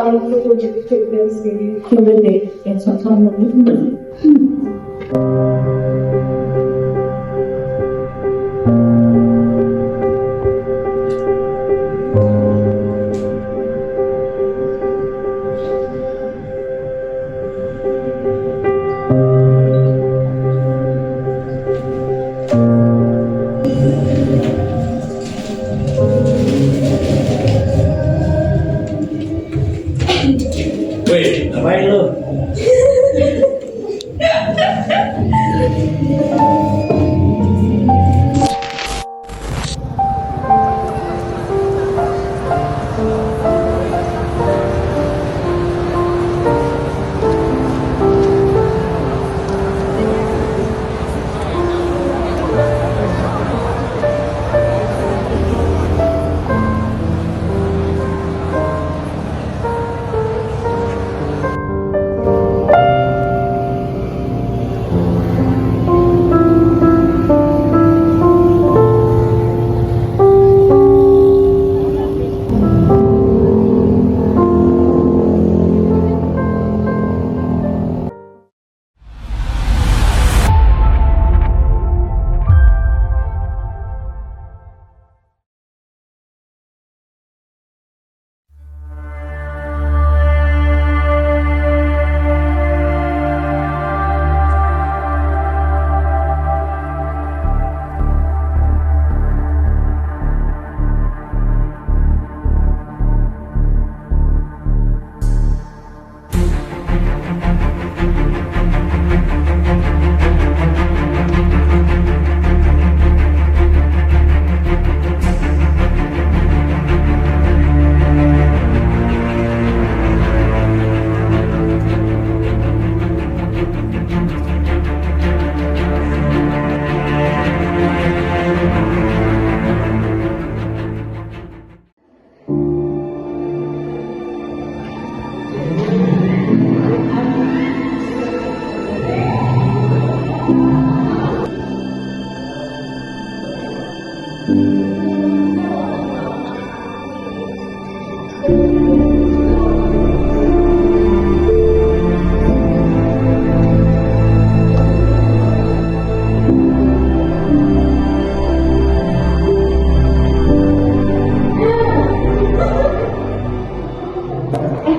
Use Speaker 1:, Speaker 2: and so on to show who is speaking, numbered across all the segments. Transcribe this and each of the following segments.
Speaker 1: aku jadi kayak sih. Maganda yan sa tama mo.
Speaker 2: Weh, ngapain lu?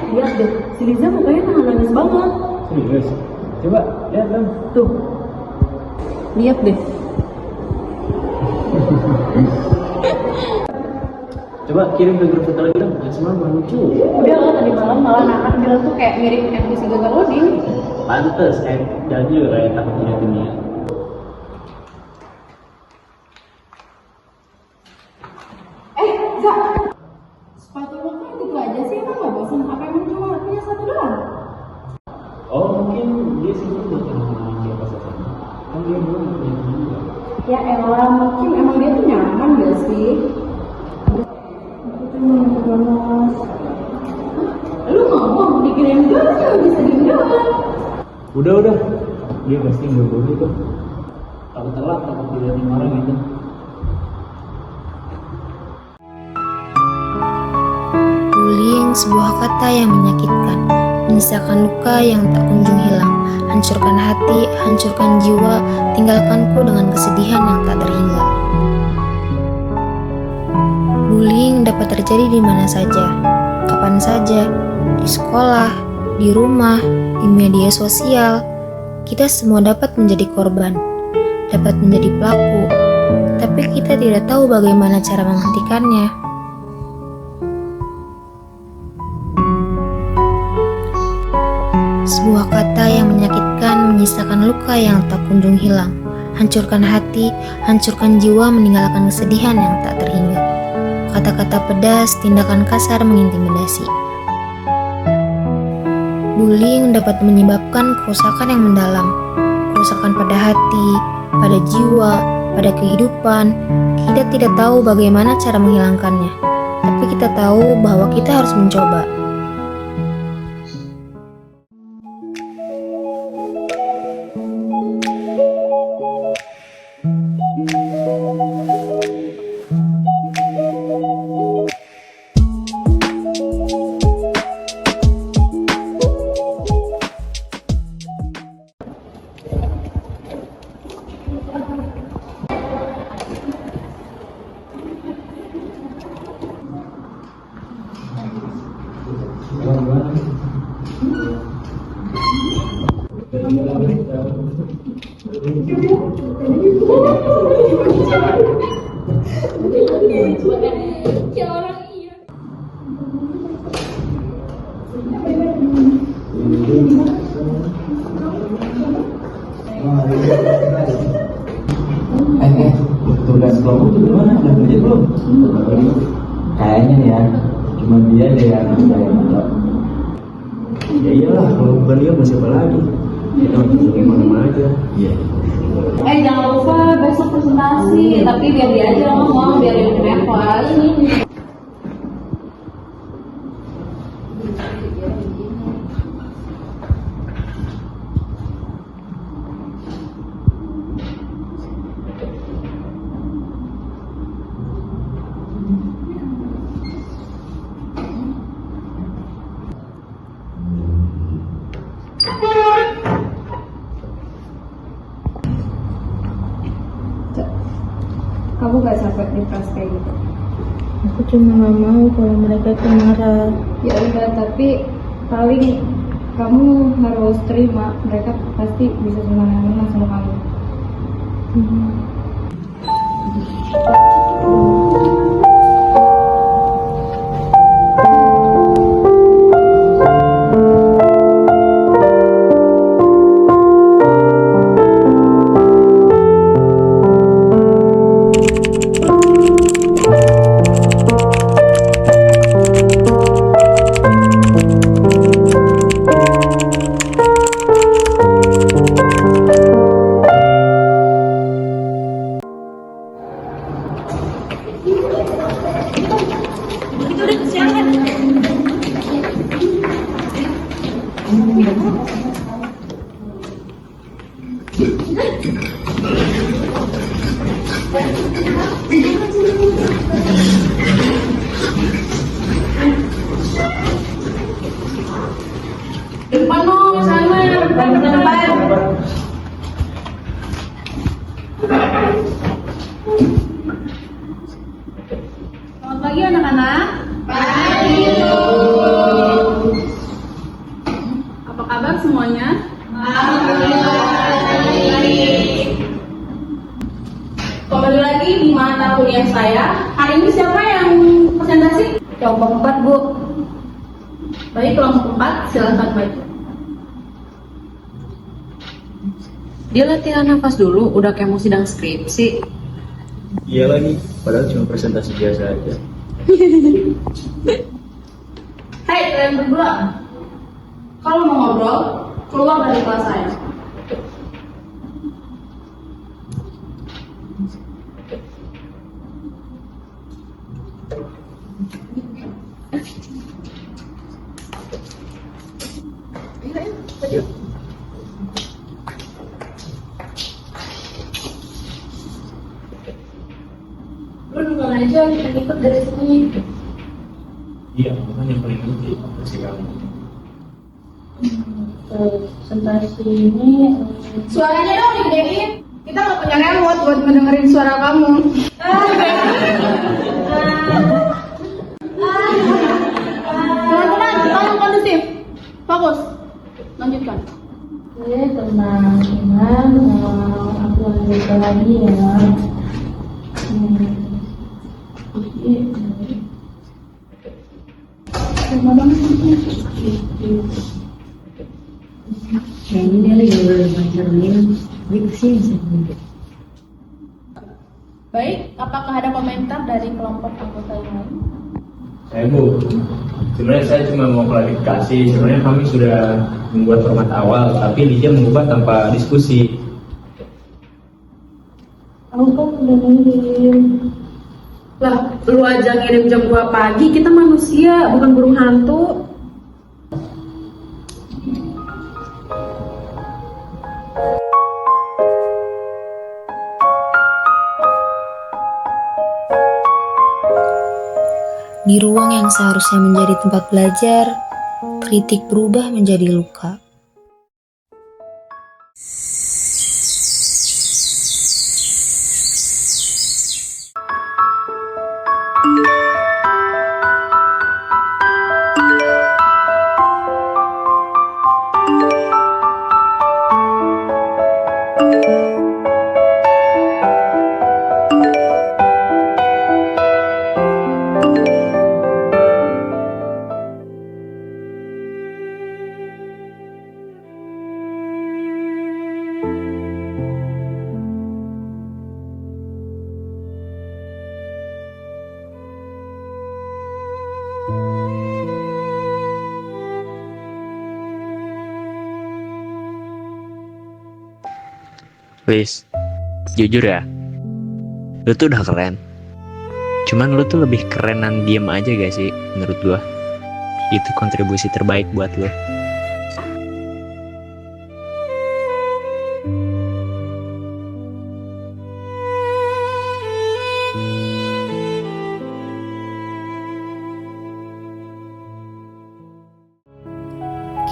Speaker 1: Lihat deh, si Liza mukanya nangis banget.
Speaker 2: Serius? Coba lihat dong.
Speaker 1: Tuh, lihat deh.
Speaker 2: Coba kirim ke grup foto lagi dong. Yang semalam lucu.
Speaker 1: Udah lo tadi malam malah Nakan bilang tuh kayak mirip NPC gagal loading.
Speaker 2: Pantes kayak Daniel kayak takut punya dunia.
Speaker 1: Zak, sepatu lo kan gitu aja sih, emang gak bosan? Apa emang cuma punya satu doang?
Speaker 2: Oh mungkin dia sibuk buat sama siapa saja. Kan dia belum punya teman juga.
Speaker 1: Ya elah, mungkin emang dia tuh nyaman gak sih? Aku tuh mau panas. Lu ngomong, dikirim gue gak bisa diem doang.
Speaker 2: Udah. Dia pasti nggak bodoh tuh. Takut telat, takut dilihatin orang gitu.
Speaker 3: Bullying sebuah kata yang menyakitkan, menyisakan luka yang tak kunjung hilang, hancurkan hati, hancurkan jiwa, tinggalkanku dengan kesedihan yang tak terhingga. Bullying dapat terjadi di mana saja, kapan saja, di sekolah, di rumah, di media sosial. Kita semua dapat menjadi korban, dapat menjadi pelaku, tapi kita tidak tahu bagaimana cara menghentikannya. Sebuah kata yang menyakitkan, menyisakan luka yang tak kunjung hilang, hancurkan hati, hancurkan jiwa, meninggalkan kesedihan yang tak terhingga. Kata-kata pedas, tindakan kasar mengintimidasi. Bullying dapat menyebabkan kerusakan yang mendalam, kerusakan pada hati, pada jiwa, pada kehidupan. Kita tidak tahu bagaimana cara menghilangkannya, tapi kita tahu bahwa kita harus mencoba.
Speaker 1: Kayak orang iya.
Speaker 2: Tugas kelompok itu gimana? Udah kerja belum? Kayaknya ya, cuma dia deh yang saya minta. Ya iyalah, kalau bukan dia mau siapa lagi? Kita harus gimana aja. Iya.
Speaker 1: Jangan lupa besok presentasi, tapi biar dia aja ngomong, biar dia kelas. Kamu gak capek di kelas kayak gitu?
Speaker 3: Aku cuma nggak mau kalau mereka tuh marah.
Speaker 1: Ya udah, tapi paling kamu harus terima, mereka pasti bisa semena-mena sama kamu. Depan dong, sana, depan. Selamat pagi anak-anak. Pagi. Apa kabar semuanya? Kembali lagi di mata kuliah saya. Hari ini siapa yang presentasi? Kelompok 4, Bu. Baik, kelompok 4, silakan baca.
Speaker 4: Dia latihan nafas dulu, udah kayak mau sidang skripsi.
Speaker 2: Iya lagi, padahal cuma presentasi biasa aja.
Speaker 1: Hei kalian berdua, kalau mau ngobrol, keluar dari kelas saya. Lu duluan aja, kita ikut dari sini.
Speaker 2: Iya, bukan yang paling penting versi kamu.
Speaker 1: Presentasi ini suaranya dong digedein. Kita nggak punya remote buat mendengarin suara kamu. Teman-teman, tolong kondusif, fokus, lanjutkan.
Speaker 5: Oke, tenang. Aku lanjutkan lagi ya.
Speaker 4: Kayaknya dia lagi belajar gue kesini sih.
Speaker 1: Baik, apakah ada komentar dari kelompok anggota yang lain?
Speaker 2: Bu, sebenarnya saya cuma mau klarifikasi. Sebenarnya kami sudah membuat format awal, tapi Lydia mengubah tanpa diskusi.
Speaker 5: Aku kan udah ngirim.
Speaker 4: Lah, lu aja ngirim jam 2 pagi, kita manusia, bukan burung hantu.
Speaker 3: Di ruang yang seharusnya menjadi tempat belajar, kritik berubah menjadi luka.
Speaker 6: Please, jujur ya, lu tuh udah keren. Cuman lu tuh lebih kerenan diem aja gak sih menurut gua? Itu kontribusi terbaik buat lu.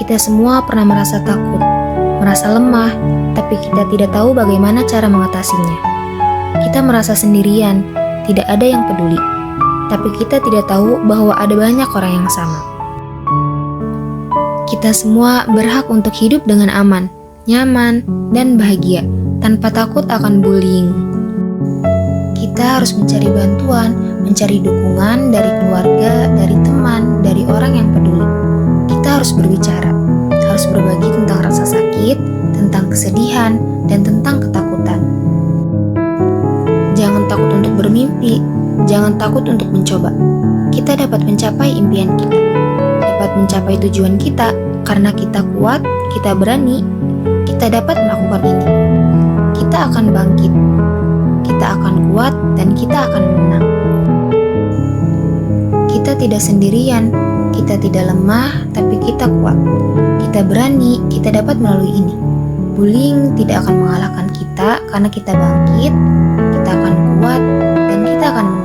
Speaker 3: Kita semua pernah merasa takut, merasa lemah, tapi kita tidak tahu bagaimana cara mengatasinya. Kita merasa sendirian, tidak ada yang peduli, tapi kita tidak tahu bahwa ada banyak orang yang sama. Kita semua berhak untuk hidup dengan aman, nyaman, dan bahagia, tanpa takut akan bullying. Kita harus mencari bantuan, mencari dukungan dari keluarga, dari teman, dari orang yang peduli. Kita harus berbicara, harus berbagi tentang rasa sakit, tentang kesedihan, dan tentang ketakutan. Jangan takut untuk bermimpi, jangan takut untuk mencoba. Kita dapat mencapai impian kita, dapat mencapai tujuan kita, karena kita kuat, kita berani, kita dapat melakukan ini. Kita akan bangkit, kita akan kuat, dan kita akan menang. Kita tidak sendirian, kita tidak lemah, tapi kita kuat. Kita berani, kita dapat melalui ini. Bullying tidak akan mengalahkan kita karena kita bangkit, kita akan kuat, dan kita akan menang.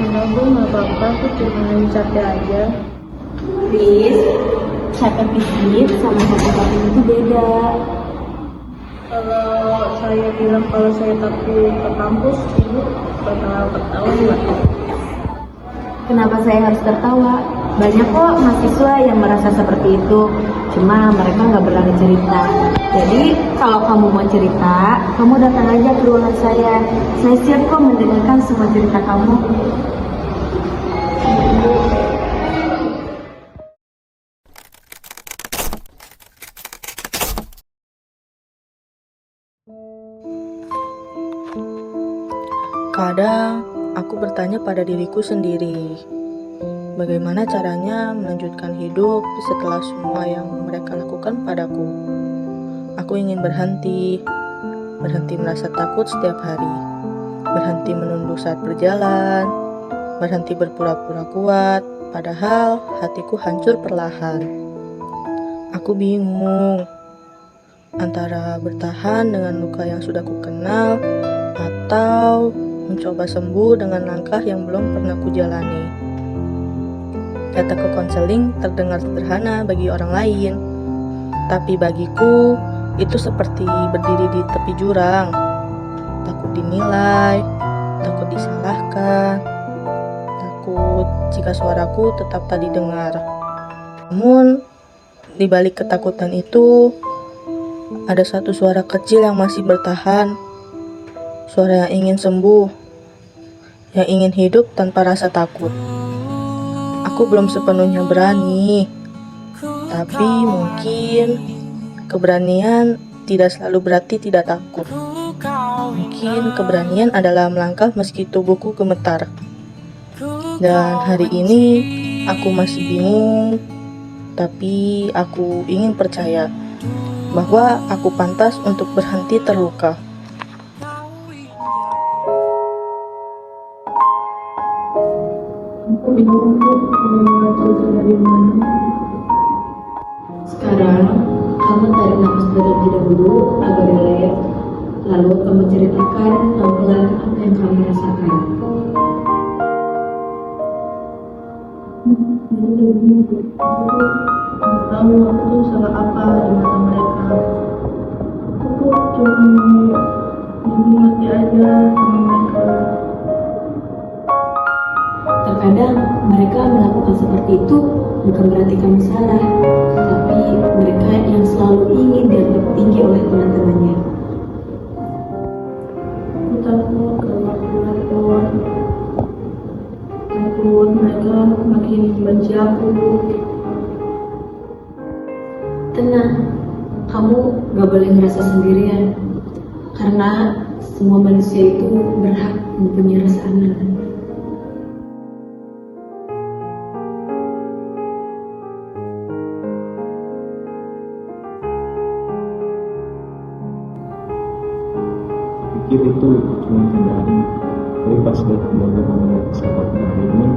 Speaker 5: Enggak bu, nggak apa-apa, aku cuma capek aja.
Speaker 1: Please, capek fisik sama sakit hati itu beda.
Speaker 5: Kalau saya bilang kalau saya takut ke kampus, ibu bakal ketawa nggak?
Speaker 1: Kenapa saya harus tertawa? Banyak kok mahasiswa yang merasa seperti itu, cuma mereka nggak berani cerita. Jadi kalau kamu mau cerita, kamu datang aja ke ruangan saya. Saya siap kok mendengarkan semua cerita kamu.
Speaker 5: Kadang aku bertanya pada diriku sendiri, bagaimana caranya melanjutkan hidup setelah semua yang mereka lakukan padaku. Aku ingin berhenti merasa takut setiap hari, berhenti menunduk saat berjalan, berhenti berpura-pura kuat, padahal hatiku hancur perlahan. Aku bingung antara bertahan dengan luka yang sudah kukenal atau mencoba sembuh dengan langkah yang belum pernah kujalani. Datang ke konseling terdengar sederhana bagi orang lain, tapi bagiku itu seperti berdiri di tepi jurang. Takut dinilai, takut disalahkan, takut jika suaraku tetap tak didengar. Namun, di balik ketakutan itu, ada satu suara kecil yang masih bertahan. Suara yang ingin sembuh, yang ingin hidup tanpa rasa takut. Aku belum sepenuhnya berani, tapi mungkin keberanian tidak selalu berarti tidak takut. Mungkin keberanian adalah melangkah meski tubuhku gemetar. Dan hari ini aku masih bingung, tapi aku ingin percaya bahwa aku pantas untuk berhenti terluka.
Speaker 1: Aku bingung mau cerita dari mana. Sekarang kamu tarik nafas terlebih dahulu agar relax. Lalu kamu ceritakan pelan-pelan apa yang kamu rasakan.
Speaker 5: Tahu aku tuh salah apa di mata mereka. Aku tuh cuma dimengerti aja sama mereka.
Speaker 1: Terkadang mereka melakukan seperti itu bukan berarti kamu salah, tapi mereka yang selalu ingin dianggap tinggi oleh teman-temannya.
Speaker 4: Aku takut kalau aku telepon. Takut mereka makin benci aku.
Speaker 1: Tenang, kamu gak boleh ngerasa sendirian, karena semua manusia itu berhak mempunyai rasa aman.
Speaker 2: Pikir itu cuma kendali, tapi pas lihat keluarga melihat sahabat hari ini,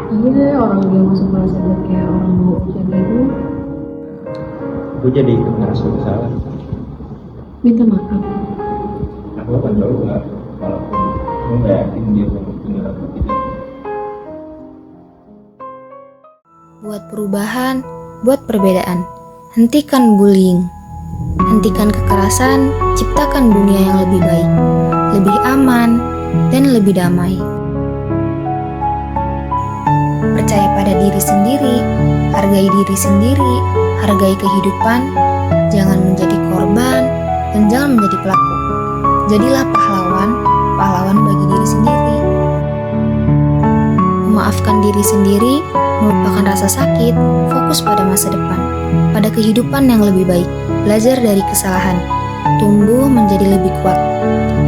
Speaker 4: Akhirnya orang dia masuk kelas aja kayak orang mau ujian itu.
Speaker 2: aku jadi ikut ngerasa bersalah.
Speaker 4: Minta maaf.
Speaker 2: Aku akan coba, walaupun aku nggak yakin dia bakal tinggal aku tidak.
Speaker 3: Buat perubahan, buat perbedaan. Hentikan bullying. Hentikan kekerasan, ciptakan dunia yang lebih baik, lebih aman, dan lebih damai. Percaya pada diri sendiri, hargai diri sendiri, hargai kehidupan, jangan menjadi korban, dan jangan menjadi pelaku. Jadilah pahlawan, pahlawan bagi diri sendiri. Memaafkan diri sendiri, melupakan rasa sakit, fokus pada masa depan, pada kehidupan yang lebih baik, belajar dari kesalahan, tumbuh menjadi lebih kuat.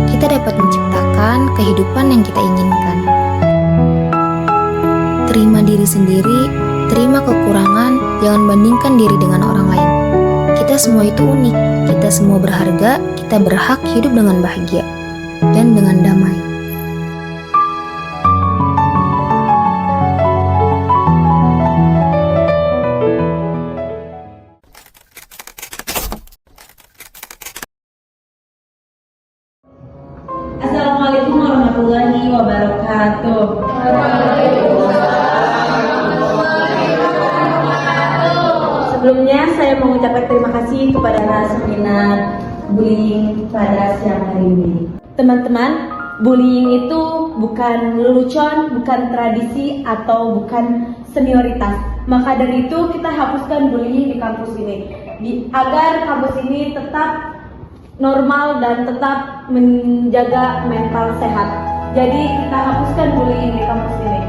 Speaker 3: Kita dapat menciptakan kehidupan yang kita inginkan. Terima diri sendiri, terima kekurangan, jangan bandingkan diri dengan orang lain. Kita semua itu unik, kita semua berharga, kita berhak hidup dengan bahagia dan dengan damai.
Speaker 1: Assalamualaikum warahmatullahi wabarakatuh. Sebelumnya saya mengucapkan terima kasih kepada seminar bullying pada siang hari ini. Teman-teman, bullying itu bukan lelucon, bukan tradisi, atau bukan senioritas. Maka dari itu kita hapuskan bullying di kampus ini, agar kampus ini tetap normal dan tetap menjaga mental sehat. Jadi kita hapuskan bullying di kampus ini.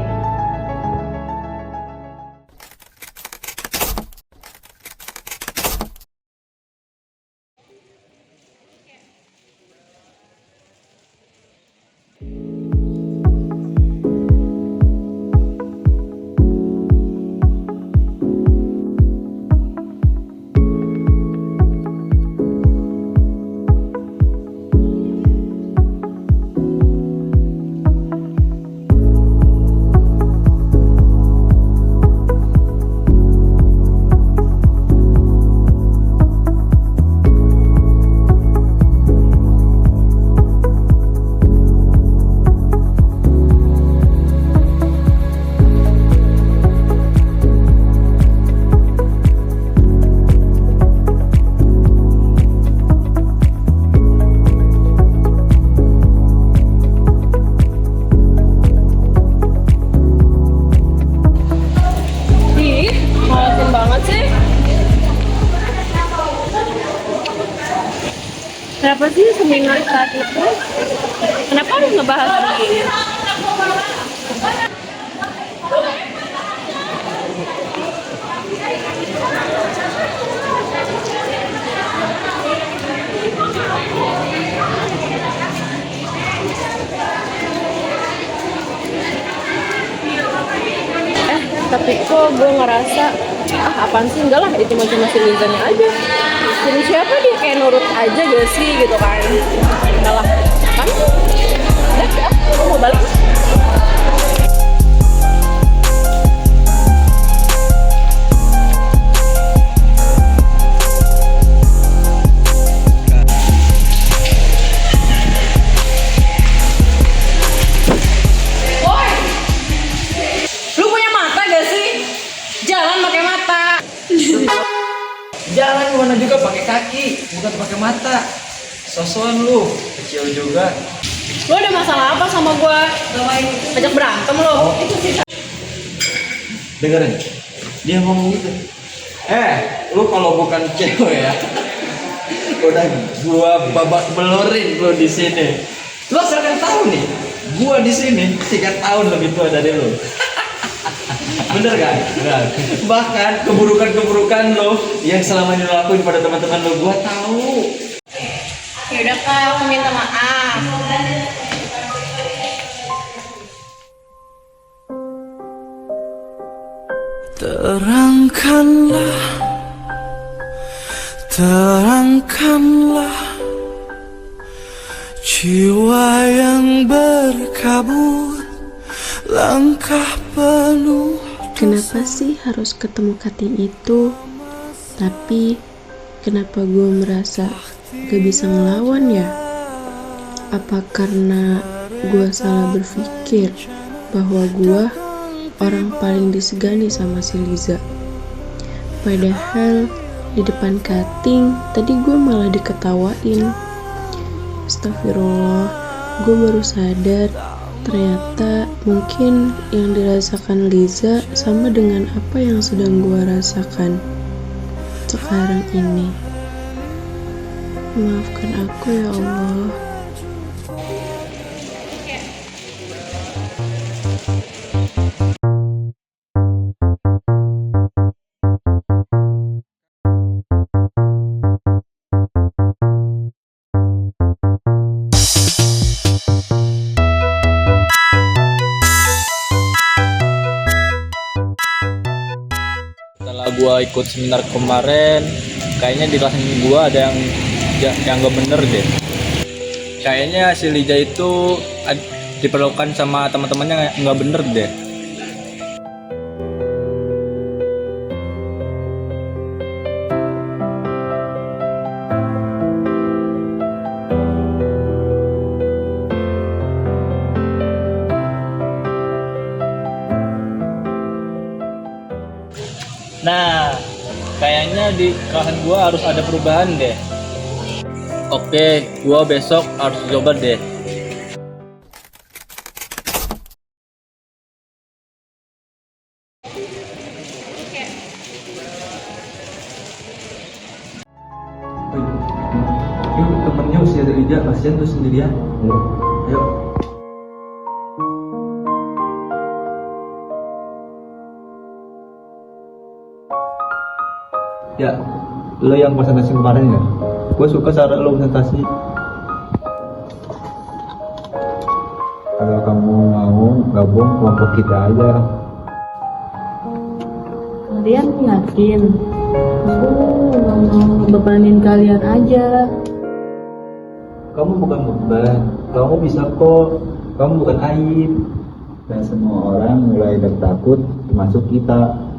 Speaker 4: Kenapa sih seminar saat itu? Kenapa harus ngebahas begini? Tapi kok gue ngerasa apaan sih, enggak lah, itu cuma si Lizanya aja. Jadi siapa dia kayak nurut aja gak sih gitu kan? Enggak lah, kan? Udah, gue mau balik.
Speaker 2: Jalan mana juga pakai kaki, bukan pakai mata. Sosokan lu, kecil juga.
Speaker 4: Lo ada masalah apa sama gue? Ajak berantem lo?
Speaker 2: Dengerin, dia ngomong gitu. Lu kalau bukan cewek ya, udah gua babak belurin lu di sini. Lu sekarang tahu nih, gua di sini 3 tahun lebih tua dari lu. Bener kan? Bener. Bahkan keburukan-keburukan lo yang selama ini lo lakuin pada teman-teman lo, gua tahu.
Speaker 4: Yaudah kak, aku minta maaf.
Speaker 7: Terangkanlah, terangkanlah jiwa yang berkabut, langkah penuh.
Speaker 8: Kenapa sih harus ketemu cutting itu? Tapi kenapa gue merasa gak bisa ngelawan ya? Apa karena gue salah berpikir bahwa gue orang paling disegani sama si Liza? Padahal di depan cutting tadi gue malah diketawain. Astagfirullah, gue baru sadar ternyata mungkin yang dirasakan Liza sama dengan apa yang sedang gue rasakan sekarang ini. Maafkan aku ya Allah.
Speaker 9: Setelah gua ikut seminar kemarin, kayaknya di kelas gua ada yang gak bener deh. Kayaknya si Liza itu diperlakukan sama teman-temannya nggak bener deh. Nah, kayaknya di kelasan gua harus ada perubahan deh. Oke, gua besok harus coba deh.
Speaker 2: Yuk temennya usia dari Liza, kasihan tuh sendirian. Ayo. Ya, lo yang presentasi kemarin ya? Gue suka cara lo presentasi. Kalau kamu mau gabung kelompok kita aja.
Speaker 1: Kalian yakin? Aku nggak mau bebanin kalian aja.
Speaker 2: Kamu bukan beban, kamu bisa kok. Kamu bukan aib. Dan semua orang mulai takut, termasuk kita.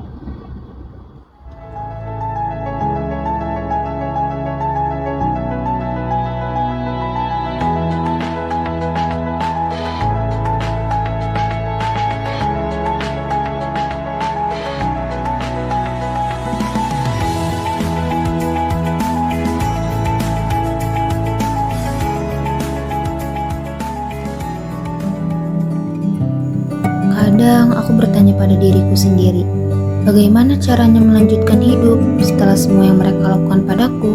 Speaker 3: Kadang aku bertanya pada diriku sendiri, bagaimana caranya melanjutkan hidup setelah semua yang mereka lakukan padaku?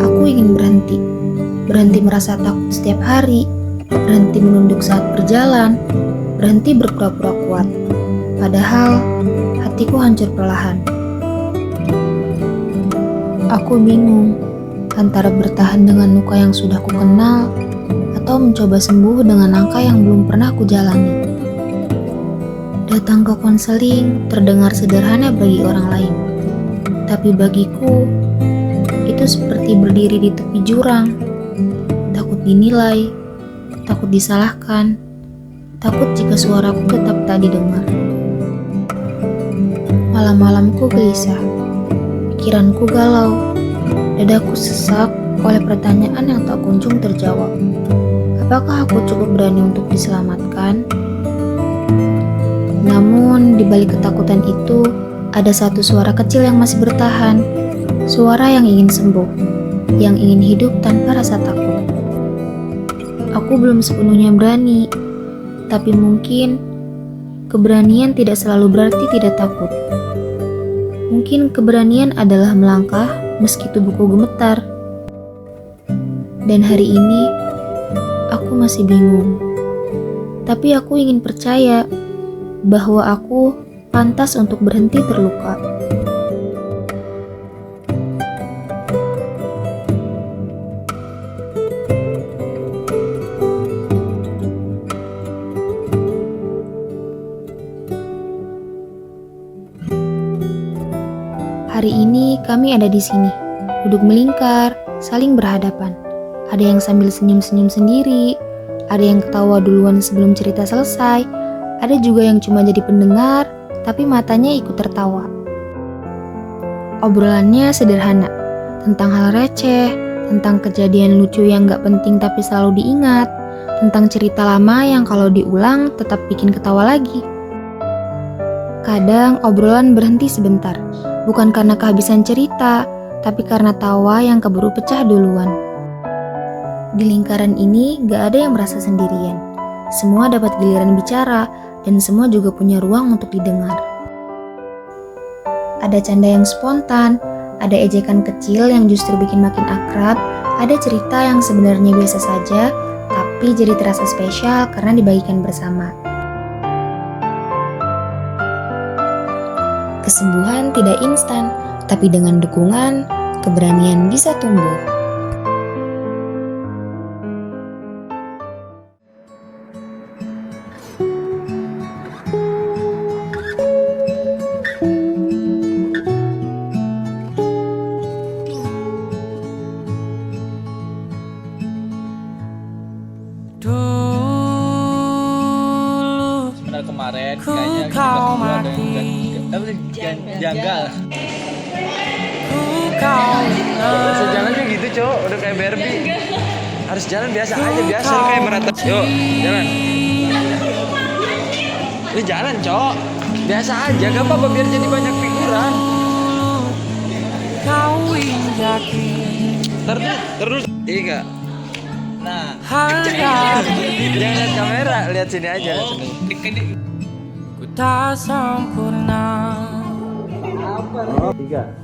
Speaker 3: Aku ingin berhenti merasa takut setiap hari, berhenti menunduk saat berjalan, berhenti berpura-pura kuat. Padahal hatiku hancur perlahan. Aku bingung antara bertahan dengan luka yang sudah ku kenal atau mencoba sembuh dengan langkah yang belum pernah ku jalani. Datang ke konseling terdengar sederhana bagi orang lain, tapi bagiku itu seperti berdiri di tepi jurang, takut dinilai, takut disalahkan, takut jika suaraku tetap tak didengar. Malam-malamku gelisah, pikiranku galau, dadaku sesak oleh pertanyaan yang tak kunjung terjawab. Apakah aku cukup berani untuk diselamatkan? Namun, di balik ketakutan itu, ada satu suara kecil yang masih bertahan. Suara yang ingin sembuh, yang ingin hidup tanpa rasa takut. Aku belum sepenuhnya berani, tapi mungkin keberanian tidak selalu berarti tidak takut. Mungkin keberanian adalah melangkah meski tubuhku gemetar. Dan hari ini, aku masih bingung. Tapi aku ingin percaya bahwa aku pantas untuk berhenti terluka. Hari ini kami ada di sini, duduk melingkar, saling berhadapan. Ada yang sambil senyum-senyum sendiri, ada yang ketawa duluan sebelum cerita selesai, ada juga yang cuma jadi pendengar, tapi matanya ikut tertawa. Obrolannya sederhana, tentang hal receh, tentang kejadian lucu yang gak penting tapi selalu diingat, tentang cerita lama yang kalau diulang tetap bikin ketawa lagi. Kadang obrolan berhenti sebentar, bukan karena kehabisan cerita, tapi karena tawa yang keburu pecah duluan. Di lingkaran ini gak ada yang merasa sendirian. Semua dapat giliran bicara, dan semua juga punya ruang untuk didengar. Ada canda yang spontan, ada ejekan kecil yang justru bikin makin akrab, ada cerita yang sebenarnya biasa saja, tapi jadi terasa spesial karena dibagikan bersama. Kesembuhan tidak instan, tapi dengan dukungan, keberanian bisa tumbuh.
Speaker 9: Seminar kemarin kayaknya kita berdua ada yang janggal.
Speaker 2: Harus jalan kayak gitu, Cok. Udah kayak Barbie. Harus jalan biasa aja, biasa kayak merata. Yuk, jalan. Ini jalan, Cok. Biasa aja, gak apa-apa biar jadi banyak figuran. Terus. Iya. Nah, jangan lihat kamera, lihat sini aja.
Speaker 7: Ku tak sempurna.
Speaker 2: 3